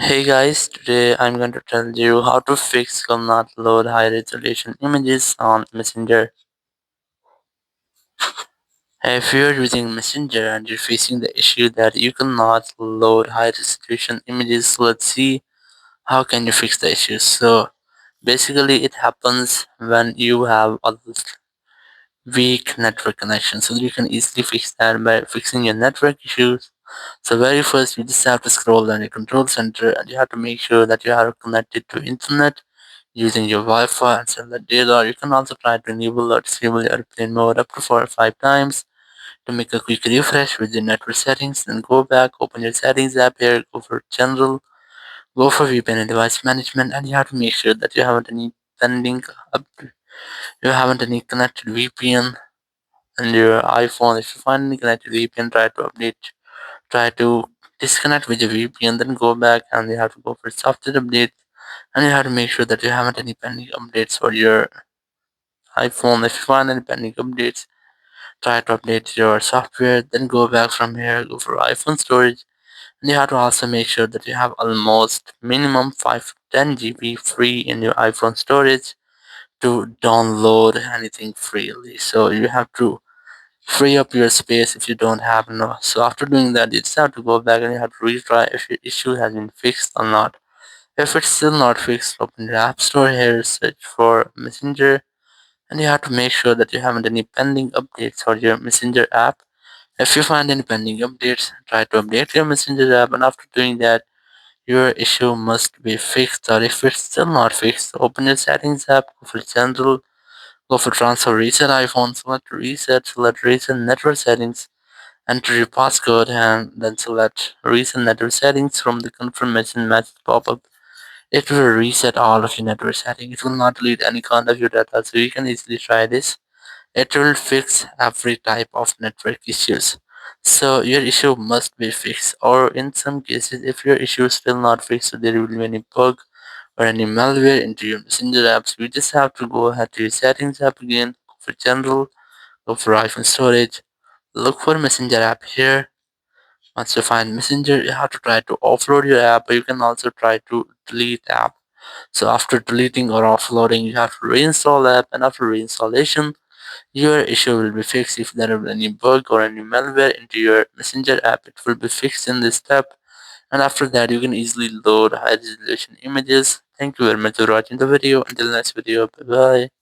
Hey guys, today I'm going to tell you how to fix cannot load high resolution images on Messenger. If you're using Messenger and you're facing the issue that you cannot load high resolution images, let's see how can you fix the issue. So basically it happens when you have a weak network connection. So you can easily fix that by fixing your network issues. So very first you just have to scroll down your control center and you have to make sure that you are connected to internet using your Wi-Fi and cellular data. You can also try to enable or disable airplane mode up to 4 or 5 times to make a quick refresh with your network settings. Then go back, open your settings app here, go for general, go for VPN and device management, and you have to make sure that you haven't any pending up, you haven't any connected VPN on your iPhone. If you find any connected VPN, try to update, try to disconnect with your VPN, then go back and you have to go for software update and you have to make sure that you haven't any pending updates for your iPhone. If you find any pending updates, try to update your software, then go back from here, go for iPhone storage, and you have to also make sure that you have almost minimum 5 to 10 GB free in your iPhone storage to download anything freely. So you have to free up your space if you don't have enough. So after doing that, you just have to go back and you have to retry if your issue has been fixed or not. If it's still not fixed, open your App Store here, search for Messenger, and you have to make sure that you haven't any pending updates for your Messenger app. If you find any pending updates, try to update your Messenger app, and after doing that, your issue must be fixed. Or if it's still not fixed, open your settings app, go for general, go for transfer reset iPhone, select reset network settings, enter your passcode, and then select reset network settings from the confirmation message pop up. It will reset all of your network settings. It will not delete any kind of your data, so you can easily try this. It will fix every type of network issues. So your issue must be fixed, or in some cases, if your issue is still not fixed, so there will be any bug or any malware into your Messenger apps, you just have to go ahead to your settings app again, go for general, go for iPhone storage, look for Messenger app here. Once you find Messenger, you have to try to offload your app, or you can also try to delete app. So after deleting or offloading, you have to reinstall the app, and after reinstallation, your issue will be fixed. If there is any bug or any malware into your Messenger app, it will be fixed in this step. And after that, you can easily load high resolution images. Thank you very much for watching the video. Until next video, bye bye.